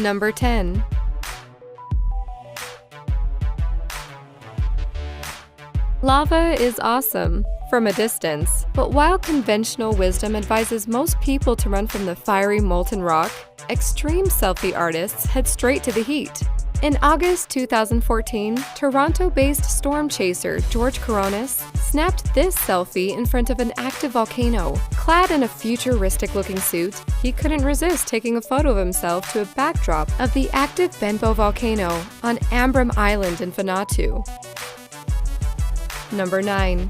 Number 10. Lava is awesome from a distance, but while conventional wisdom advises most people to run from the fiery molten rock, extreme selfie artists head straight to the heat. In August 2014, Toronto-based storm chaser George Coronis snapped this selfie in front of an active volcano. Clad in a futuristic-looking suit, he couldn't resist taking a photo of himself to a backdrop of the active Benbow volcano on Ambrym Island in Vanuatu. Number 9.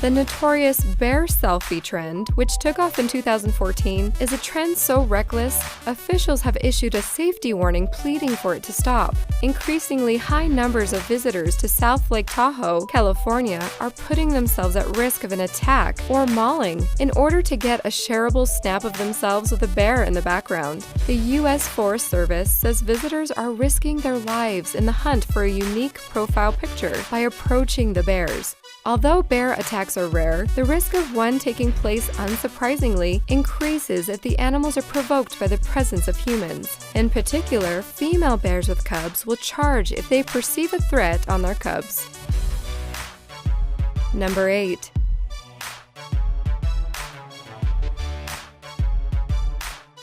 The notorious bear selfie trend, which took off in 2014, is a trend so reckless, officials have issued a safety warning pleading for it to stop. Increasingly high numbers of visitors to South Lake Tahoe, California, are putting themselves at risk of an attack or mauling in order to get a shareable snap of themselves with a bear in the background. The U.S. Forest Service says visitors are risking their lives in the hunt for a unique profile picture by approaching the bears. Although bear attacks are rare, the risk of one taking place unsurprisingly increases if the animals are provoked by the presence of humans. In particular, female bears with cubs will charge if they perceive a threat on their cubs. Number 8.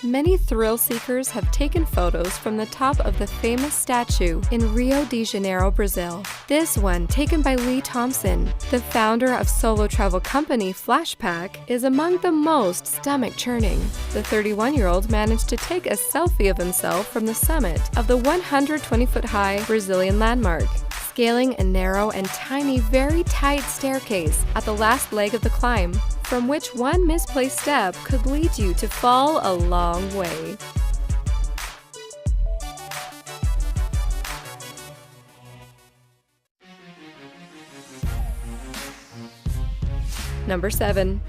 Many thrill seekers have taken photos from the top of the famous statue in Rio de Janeiro, Brazil. This one, taken by Lee Thompson, the founder of solo travel company Flashpack, is among the most stomach-churning. The 31-year-old managed to take a selfie of himself from the summit of the 120-foot-high Brazilian landmark, scaling a narrow and tiny, very tight staircase at the last leg of the climb, from which one misplaced step could lead you to fall a long way. Number 7.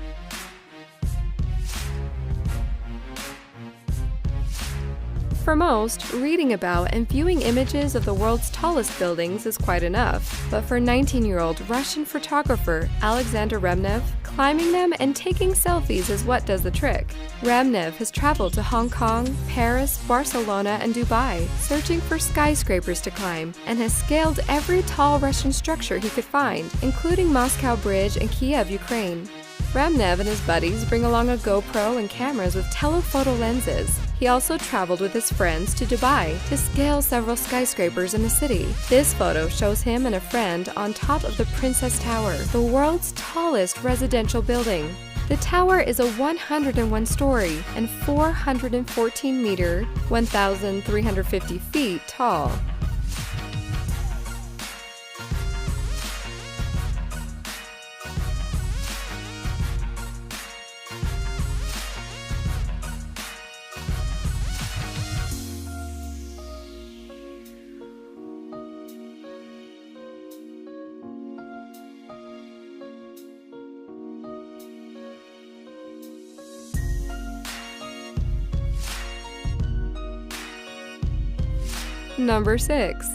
For most, reading about and viewing images of the world's tallest buildings is quite enough. But for 19-year-old Russian photographer Alexander Remnev, climbing them and taking selfies is what does the trick. Remnev has traveled to Hong Kong, Paris, Barcelona, and Dubai, searching for skyscrapers to climb, and has scaled every tall Russian structure he could find, including Moscow Bridge and Kiev, Ukraine. Remnev and his buddies bring along a GoPro and cameras with telephoto lenses. He also traveled with his friends to Dubai to scale several skyscrapers in the city. This photo shows him and a friend on top of the Princess Tower, the world's tallest residential building. The tower is a 101-story and 414-meter, 1,350 feet tall. Number 6.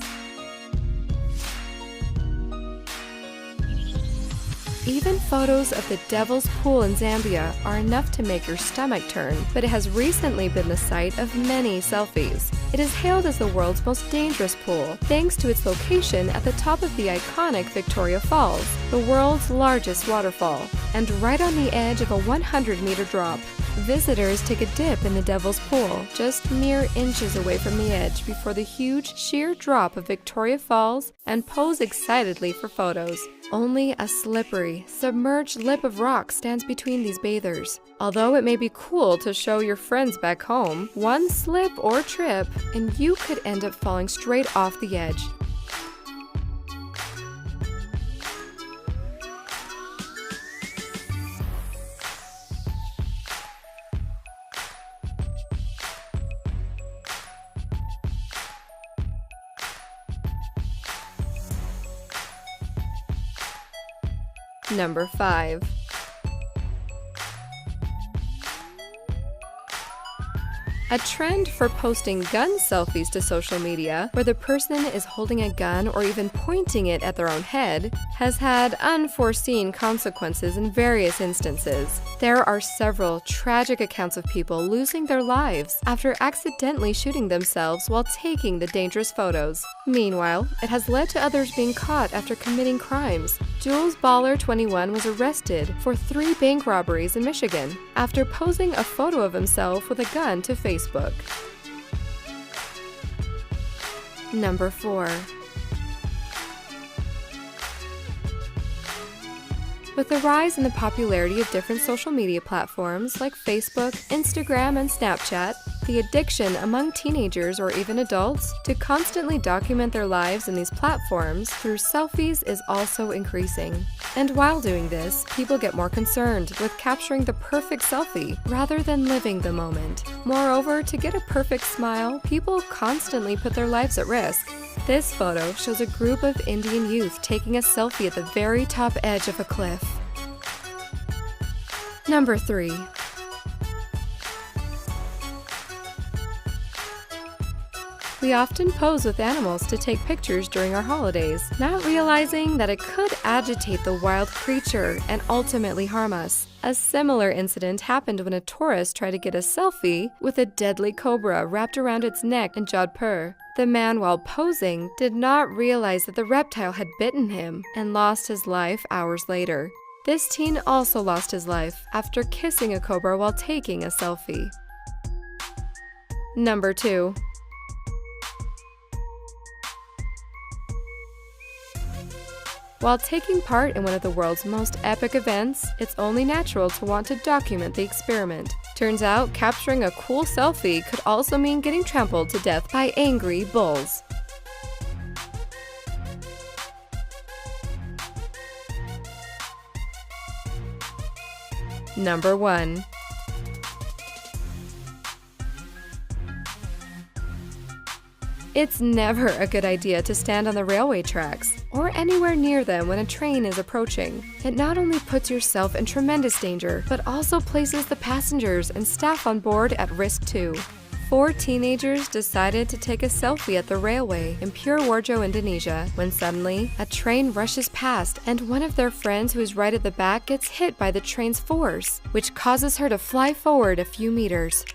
Even photos of the Devil's Pool in Zambia are enough to make your stomach turn, but it has recently been the site of many selfies. It is hailed as the world's most dangerous pool, thanks to its location at the top of the iconic Victoria Falls, the world's largest waterfall, and right on the edge of a 100-meter drop. Visitors take a dip in the Devil's Pool, just mere inches away from the edge before the huge, sheer drop of Victoria Falls, and pose excitedly for photos. Only a slippery, submerged lip of rock stands between these bathers. Although it may be cool to show your friends back home, one slip or trip, and you could end up falling straight off the edge. Number 5. A trend for posting gun selfies to social media, where the person is holding a gun or even pointing it at their own head, has had unforeseen consequences in various instances. There are several tragic accounts of people losing their lives after accidentally shooting themselves while taking the dangerous photos. Meanwhile, it has led to others being caught after committing crimes. Jules Baller, 21, was arrested for 3 bank robberies in Michigan after posing a photo of himself with a gun to Facebook. Number 4. With the rise in the popularity of different social media platforms like Facebook, Instagram, and Snapchat, the addiction among teenagers or even adults to constantly document their lives in these platforms through selfies is also increasing. And while doing this, people get more concerned with capturing the perfect selfie rather than living the moment. Moreover, to get a perfect smile, people constantly put their lives at risk. This photo shows a group of Indian youth taking a selfie at the very top edge of a cliff. Number 3. We often pose with animals to take pictures during our holidays, not realizing that it could agitate the wild creature and ultimately harm us. A similar incident happened when a tourist tried to get a selfie with a deadly cobra wrapped around its neck in Jodhpur. The man, while posing, did not realize that the reptile had bitten him and lost his life hours later. This teen also lost his life after kissing a cobra while taking a selfie. Number 2. While taking part in one of the world's most epic events, it's only natural to want to document the experiment. Turns out, capturing a cool selfie could also mean getting trampled to death by angry bulls. Number 1. It's never a good idea to stand on the railway tracks or anywhere near them when a train is approaching. It not only puts yourself in tremendous danger, but also places the passengers and staff on board at risk too. 4 teenagers decided to take a selfie at the railway in Purworejo, Indonesia, when suddenly a train rushes past and one of their friends who is right at the back gets hit by the train's force, which causes her to fly forward a few meters.